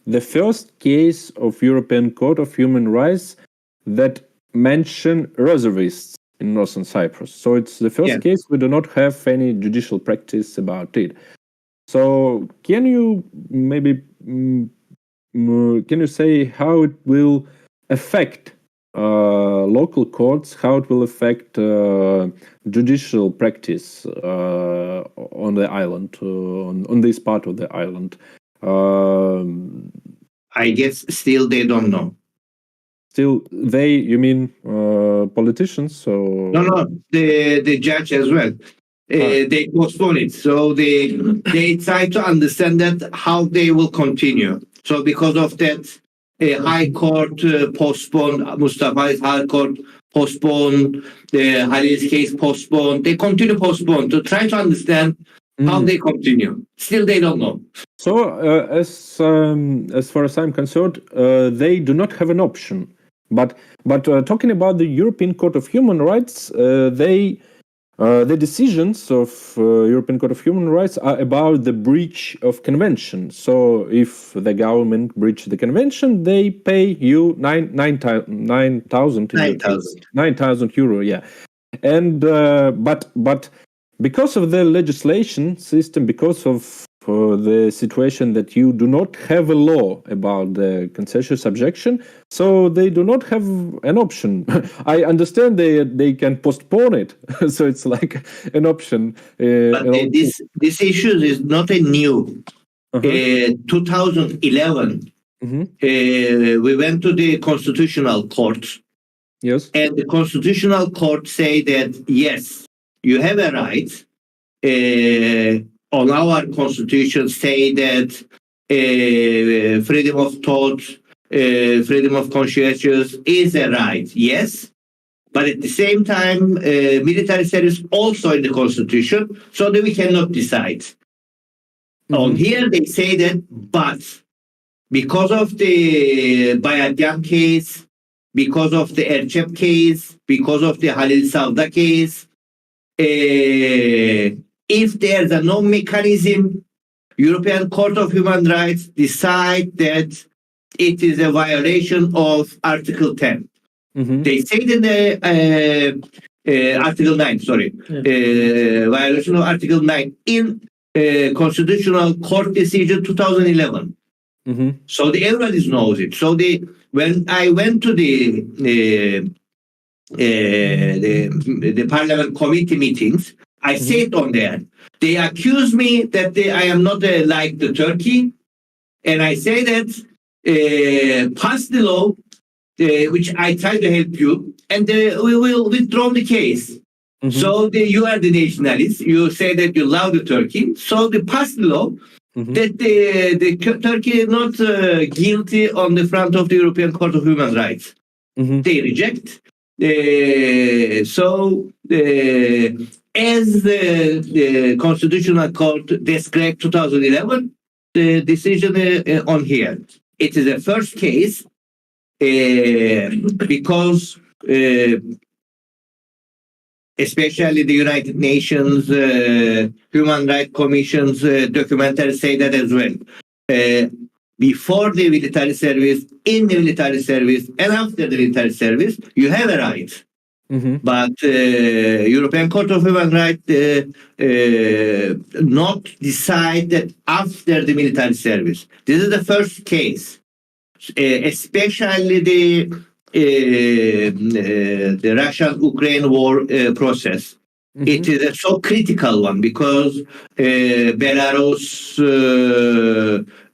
of European Court of Human Rights that mentioned reservists in Northern Cyprus. So it's the first case. We do not have any judicial practice about it. So can you maybe say how it will affect local courts, how it will affect judicial practice on the island, on this part of the island? I guess still they don't know. Still, you mean politicians? So no, the judge as well. They postpone it, so they try to understand that how they will continue. So because of that, High Court postponed, Mustafa's High Court postponed, the Halil's case postponed. They continue postponed to try to understand how they continue. Still, they don't know. So, as far as I'm concerned, they do not have an option. But talking about the European Court of Human Rights, the decisions of European Court of Human Rights are about the breach of convention. So if the government breached the convention, they pay you 9,000 euro. Yeah, and but because of the legislation system, because of the situation that you do not have a law about the conscientious objection, so they do not have an option. I understand they can postpone it, so it's like an option. But this issue is not a new. 2011, we went to the Constitutional Court. Yes, and the Constitutional Court say that yes, you have a right. On our constitution say that freedom of thought, freedom of conscientious is a right, yes. But at the same time, military service also in the constitution, so that we cannot decide. On here they say that, but because of the Bayatyan case, because of the Ercep case, because of the Halil Savda case, if there's no mechanism, European Court of Human Rights decide that it is a violation of Article 10. They say in the Article 9, violation of Article 9 in Constitutional Court decision 2011. So everybody knows it. So when I went to the the parliament committee meetings. I say it on there. They accuse me that I am not like the Turkey, and I say that pass the law, which I try to help you, and we will withdraw the case. So you are the nationalists. You say that you love the Turkey. So they pass the law that the Turkey is not guilty on the front of the European Court of Human Rights. They reject. As the Constitutional Court described 2011, the decision on here. It is a first case because especially the United Nations Human Rights Commission's documentaries say that as well. Before the military service, in the military service, and after the military service, you have a right. But European Court of Human Rights not decide that after the military service. This is the first case, especially the Russian-Ukraine war process. It is a so critical one because Belarus,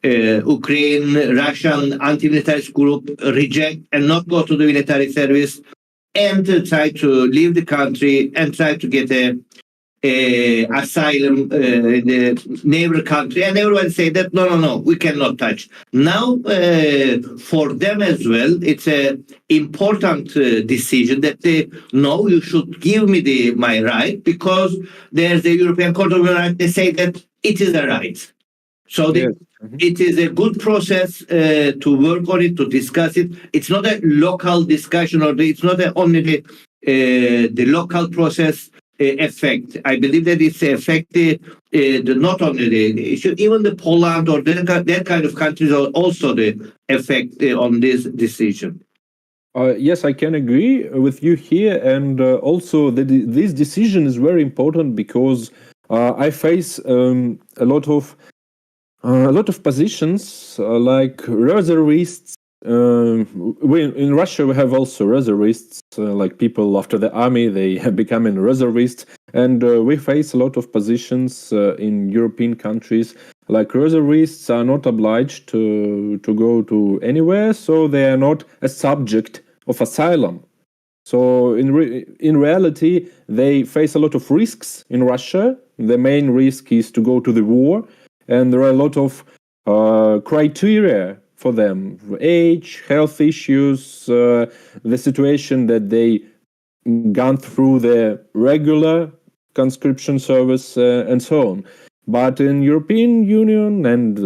Ukraine, Russian anti-militarist group reject and not go to the military service and try to leave the country and try to get a asylum in the neighbor country, and everyone say that no, we cannot touch. Now, for them as well, it's an important decision that no, you should give me my right because there's the European Court of Human Rights. They say that it is a right. So it is a good process to work on it, to discuss it. It's not a local discussion, or it's not only the local process effect. I believe that it's affected not only the issue, even the Poland or that kind of countries are also the effect on this decision. Yes, I can agree with you here, and also this decision is very important because I face a lot of positions like reservists. In Russia we have also reservists, like people after the army, they have become reservists, and we face a lot of positions in European countries. Like reservists are not obliged to go to anywhere, so they are not a subject of asylum. So in reality, they face a lot of risks in Russia. The main risk is to go to the war, and there are a lot of criteria for them: age, health issues, the situation that they gone through the regular conscription service, and so on. But in European Union and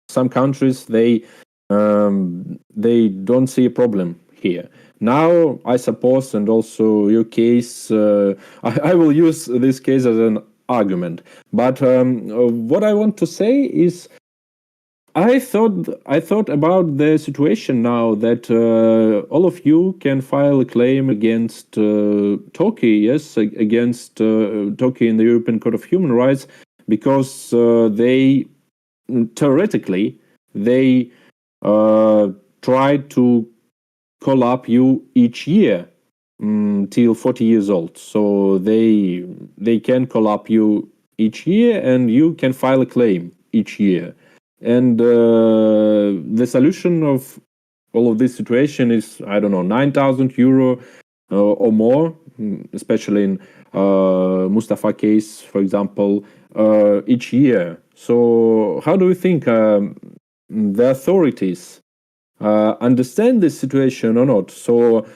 some countries, they don't see a problem here. Now, I suppose, and also your case, I will use this case as an argument. But what I want to say is, I thought about the situation now that all of you can file a claim against Turkey, yes, against Turkey in the European Court of Human Rights, because they theoretically try to call up you each year till 40 years old. So they can call up you each year, and you can file a claim each year. And the solution of all of this situation is, I don't know, 9,000 euro or more, especially in Mustafa case, for example, each year. So how do you think the authorities understand this situation or not? So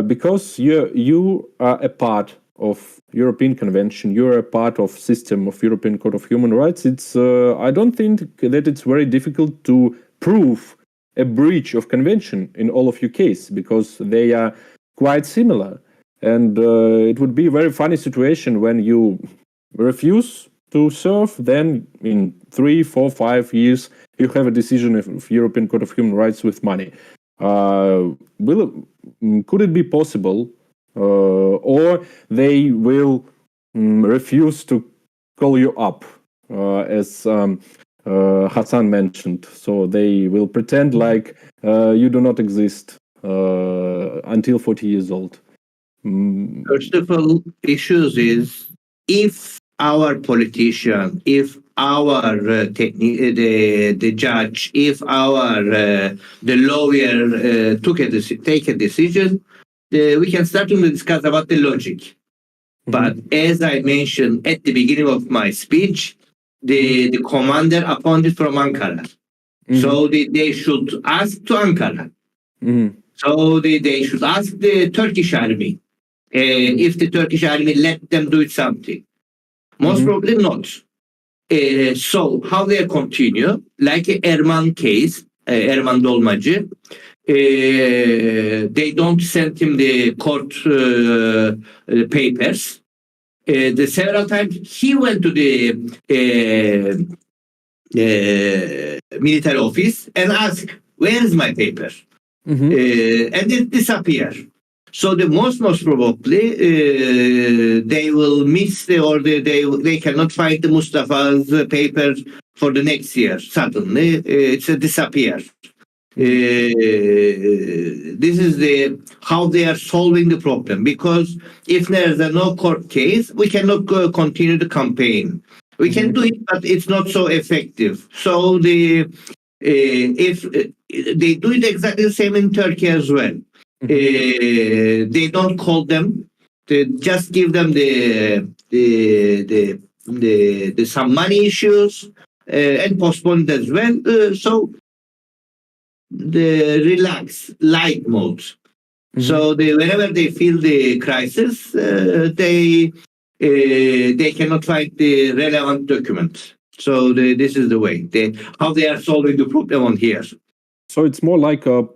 because you are a part of European Convention, you're a part of system of European Court of Human Rights, it's I don't think that it's very difficult to prove a breach of convention in all of your case, because they are quite similar. And it would be a very funny situation when you refuse to serve, then in 3, 4, 5 years you have a decision of European Court of Human Rights with money. Could it be possible, or they will refuse to call you up, as Hassan mentioned? So they will pretend like you do not exist until 40 years old. First of all, issues is if our politician, if our the judge, if our the lawyer take a decision, we can start to discuss about the logic. But as I mentioned at the beginning of my speech, the commander appointed from Ankara. So they should ask to Ankara. So they should ask the Turkish army if the Turkish army let them do something. Most probably not. So how they continue, like Erman case, Erman Dolmacı, they don't send him the court papers. The several times he went to the military office and asked, "Where is my paper?" And it disappeared. So the most probably they will miss they cannot find the Mustafa's paper for the next year. Suddenly it's a disappear. This is how they are solving the problem, because if there is no court case, we cannot continue the campaign. We can do it, but it's not so effective. So if they do it exactly the same in Turkey as well. They don't call them. They just give them the some money issues and postpone it as well. So the relax light mode. So whenever they feel the crisis, they cannot find the relevant document. So this is the way how they are solving the problem on here. So it's more like a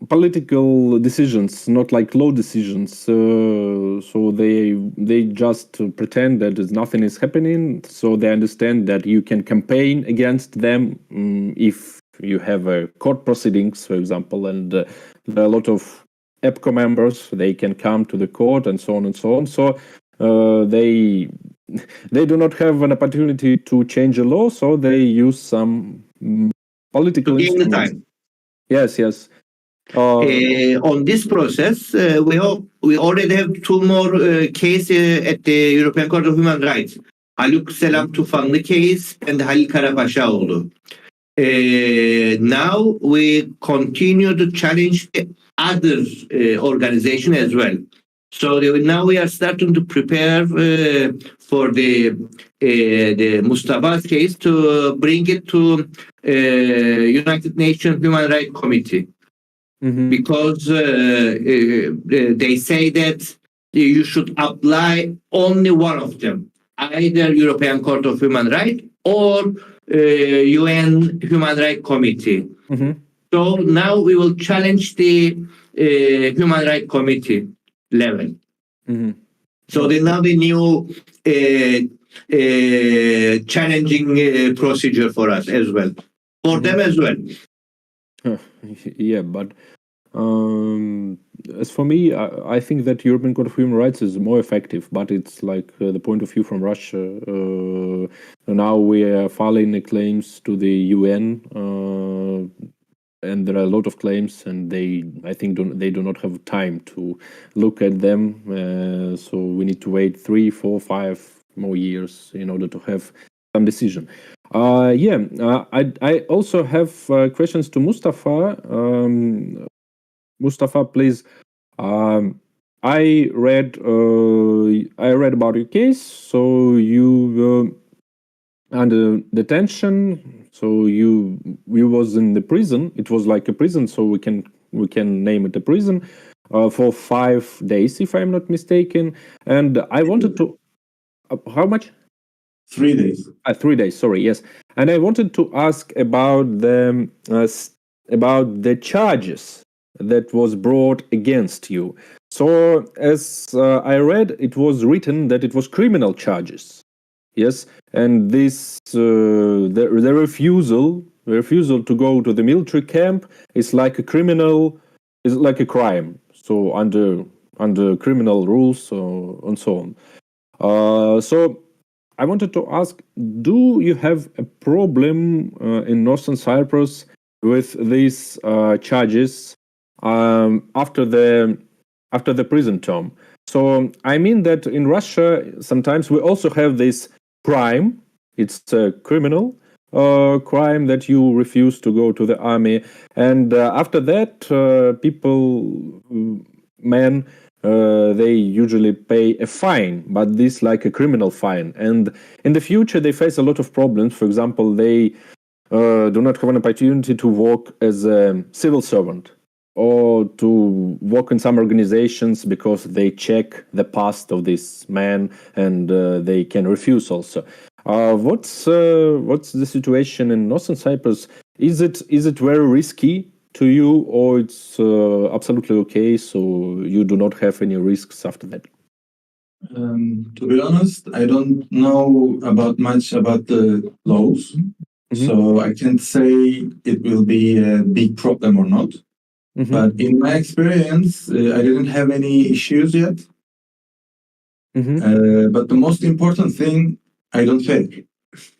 political decisions, not like law decisions. So they just pretend that nothing is happening. So they understand that you can campaign against them if you have a court proceedings, for example, and there are a lot of EPCO members. They can come to the court and so on and so on. So they do not have an opportunity to change a law. So they use some political instruments. Yes. On this process, we already have two more cases at the European Court of Human Rights. Haluk Selam Tufanlı case and Halil Karapaşaoğlu. Now we continue to challenge the other organization as well. So now we are starting to prepare for the Mustafa's case to bring it to United Nations Human Rights Committee. Because they say that you should apply only one of them, either European Court of Human Rights or UN Human Rights Committee. So now we will challenge the Human Rights Committee level. So now the new challenging procedure for us as well, for them as well. Yeah, but as for me, I think that European Court of Human Rights is more effective, but it's like the point of view from Russia. Now we are filing the claims to the UN, and there are a lot of claims, and I think they do not have time to look at them. So we need to wait 3, 4, 5 more years in order to have some decision. I also have questions to Mustafa. Mustafa, please. I read about your case. So you were under detention. So you was in the prison. It was like a prison, so we can name it a prison for 5 days, if I'm not mistaken. And I wanted to how much? 3 days. 3 days. Sorry. Yes. And I wanted to ask about the charges that was brought against you. So as I read, it was written that it was criminal charges. Yes, and this the refusal to go to the military camp is like a crime. So under criminal rules and so on. So I wanted to ask: do you have a problem in Northern Cyprus with these charges? after the prison term. So I mean that in Russia sometimes we also have this crime. It's a criminal crime that you refuse to go to the army, and after that they usually pay a fine, but this like a criminal fine, and in the future they face a lot of problems. For example, they do not have an opportunity to work as a civil servant or to work in some organizations because they check the past of this man, and they can refuse also. What's the situation in Northern Cyprus? Is it very risky to you, or it's absolutely okay, so you do not have any risks after that? To be honest, I don't know much about the laws, so I can't say it will be a big problem or not. But in my experience, I didn't have any issues yet. But the most important thing, I don't fail,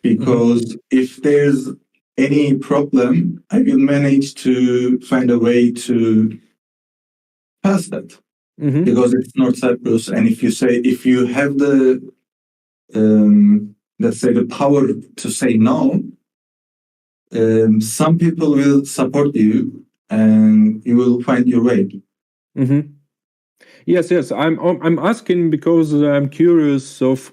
because if there's any problem, I will manage to find a way to pass that. Because it's North Cyprus, and if you have the let's say the power to say no, some people will support you, and you will find your way. Yes. I'm asking because I'm curious of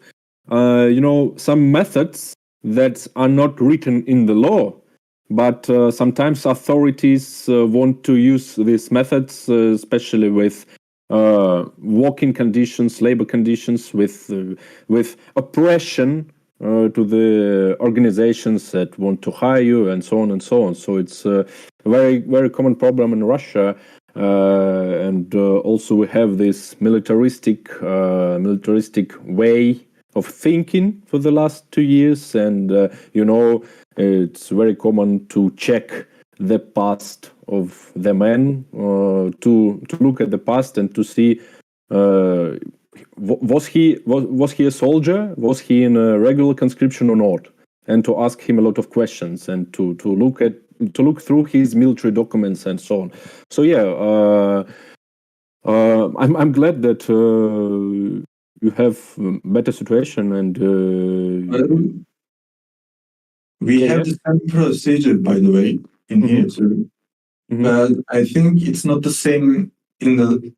some methods that are not written in the law, but sometimes authorities want to use these methods, especially with working conditions, labor conditions, with oppression to the organizations that want to hire you, and so on and so on. So it's a very, very common problem in Russia. And also we have this militaristic way of thinking for the last 2 years, and it's very common to check the past of the man, to look at the past and to see was he a soldier, was he in a regular conscription or not, and to ask him a lot of questions, and to look through his military documents and so on. So yeah, I'm glad that you have better situation, and we have the same procedure, by the way, in here too. But I think it's not the same in the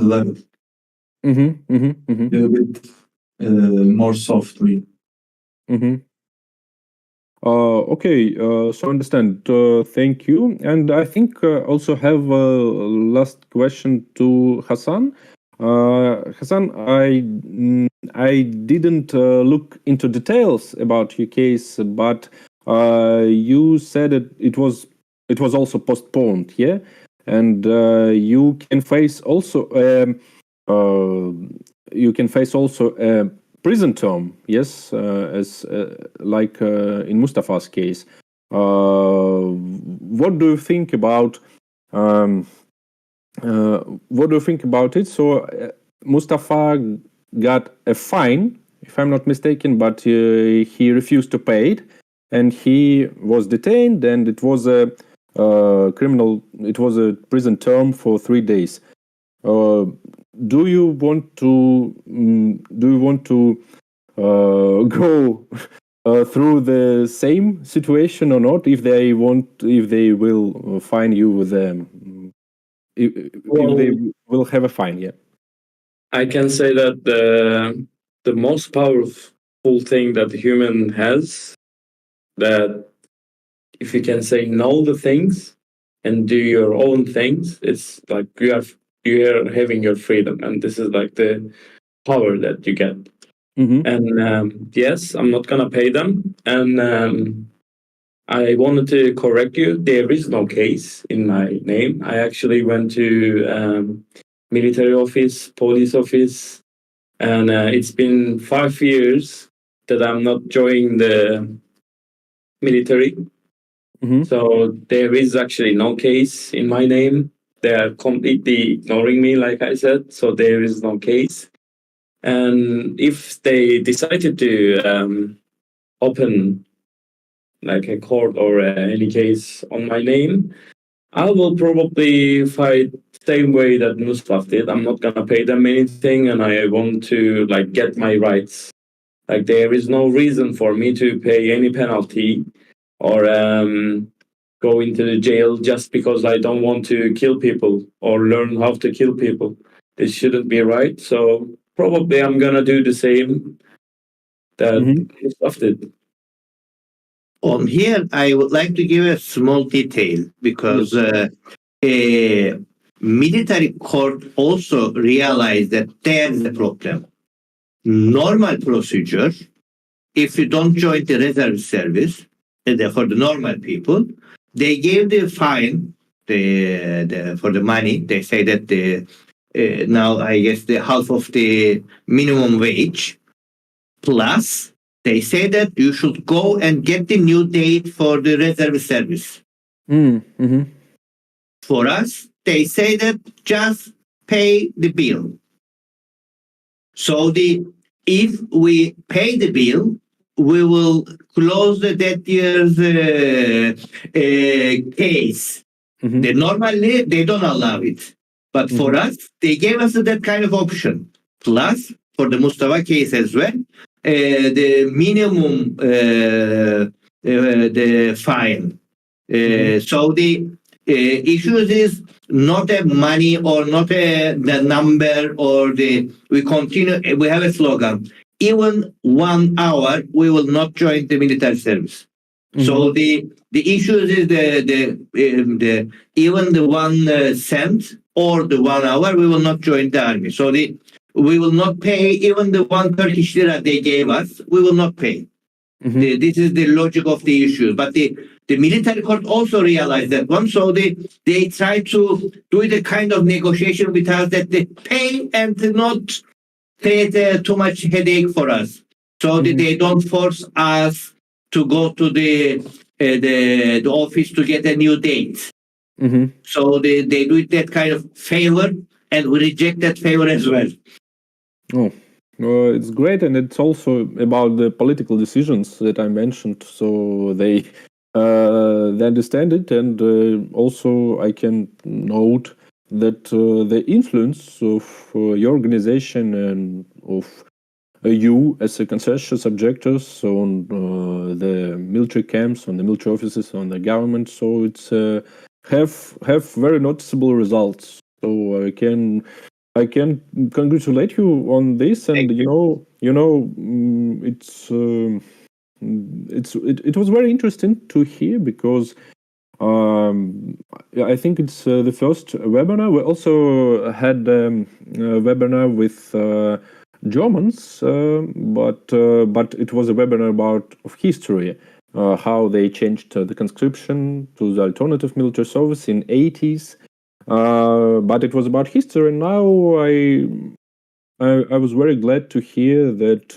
level. A little bit more softly. Okay, so understand. Thank you. And I think also have a last question to Hassan. Hassan, I didn't look into details about your case, but you said that it was also postponed, yeah, and you can face also a prison term, yes, as like in Mustafa's case. What do you think about it? So Mustafa got a fine, if I'm not mistaken, but he refused to pay it, and he was detained, and it was a prison term for 3 days. Do you want to go through the same situation or not? If they will fine you with if they will have a fine, yeah. I can say that the most powerful thing that the human has, that if you can say no to things and do your own things, it's like you are having your freedom, and this is like the power that you get. And yes, I'm not gonna pay them, and I wanted to correct you. There is no case in my name. I actually went to military office, police office, and it's been 5 years that I'm not joining the military. So there is actually no case in my name. They are completely ignoring me, like I said, so there is no case. And if they decided to open like a court or any case on my name, I will probably fight same way that Mustafa did. I'm not gonna pay them anything, and I want to like get my rights. Like there is no reason for me to pay any penalty or go into the jail just because I don't want to kill people or learn how to kill people. It shouldn't be right. So probably I'm gonna do the same that Mustafa did. On here, I would like to give a small detail because a military court also realized that there's a problem. Normal procedure, if you don't join the reserve service, for the normal people, they gave the fine for the money. They say that now I guess the half of the minimum wage, plus they say that you should go and get the new date for the reserve service. For us, they say that just pay the bill. So if we pay the bill, we will close that year's case. Normally, they don't allow it. But for us, they gave us that kind of option. Plus, for the Mustafa case as well, the minimum the fine. So the issue is not a money or not the number or we continue. We have a slogan. Even 1 hour, we will not join the military service. So the issue is the even the 1 cent or the 1 hour, we will not join the army. So we will not pay even the 1 Turkish lira they gave us. We will not pay. This is the logic of the issue. But the military court also realized that one. So they try to do the kind of negotiation with us that they pay and not create too much headache for us. So that they don't force us to go to the office to get a new date. So they do it that kind of favor, and we reject that favor as well. Oh, it's great, and it's also about the political decisions that I mentioned. So they understand it, and also I can note that the influence of your organization and of you as a conscientious objectors on the military camps, on the military offices, on the government. So it's have very noticeable results. So I can congratulate you on this, and it was very interesting to hear because I think it's the first webinar. We also had a webinar with Germans, but it was a webinar about history, how they changed the conscription to the alternative military service in 80s. But it was about history. And now I was very glad to hear that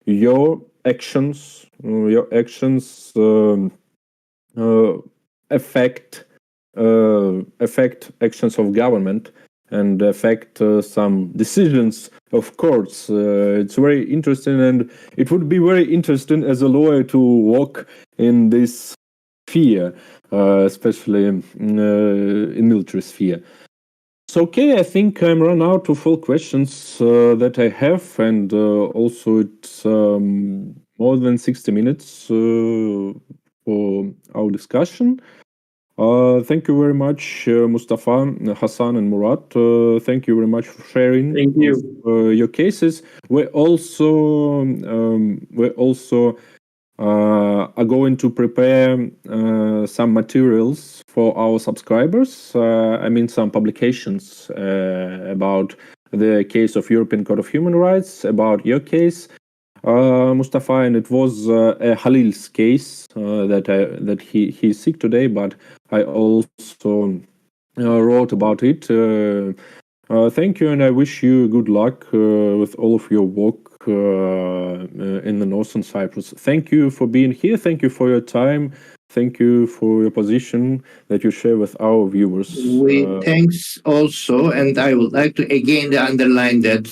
your actions affect actions of government and affect some decisions of courts. It's very interesting, and it would be very interesting as a lawyer to walk in this sphere, especially in military sphere. So, okay, I think I'm run out of all questions that I have, and also it's more than 60 minutes for our discussion. Thank you very much, Mustafa, Hassan, and Murat. Thank you very much for sharing your cases. We also are going to prepare some materials for our subscribers. I mean, some publications about the case of European Court of Human Rights, about your case, Mustafa, and it was Halil's case that he's sick today, but I also wrote about it. Thank you, and I wish you good luck with all of your work in the northern Cyprus. Thank you for being here. Thank you for your time. Thank you for your position that you share with our viewers. Thanks also, and I would like to again underline that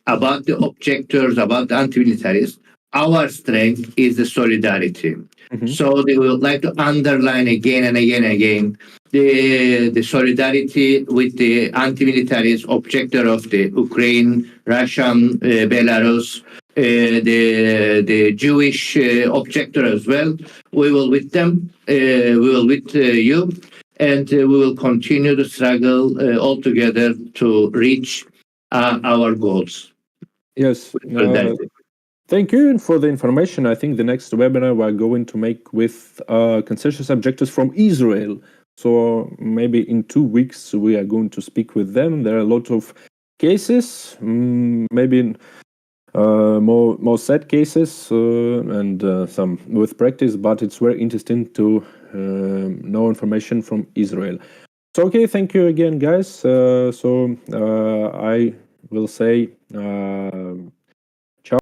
about the objectors, about the anti-militarists, our strength is the solidarity. So they would like to underline again and again and again the solidarity with the anti-militarist objector of the Ukraine, Russian, Belarus, the Jewish objector as well. We will with them, we will with you, and we will continue to struggle all together to reach our goals. Yes. Thank you for the information. I think the next webinar we're going to make with conscientious objectors from Israel. So maybe in 2 weeks we are going to speak with them. There are a lot of cases, maybe more sad cases and some with practice, but it's very interesting to know information from Israel. So okay, thank you again, guys. I will say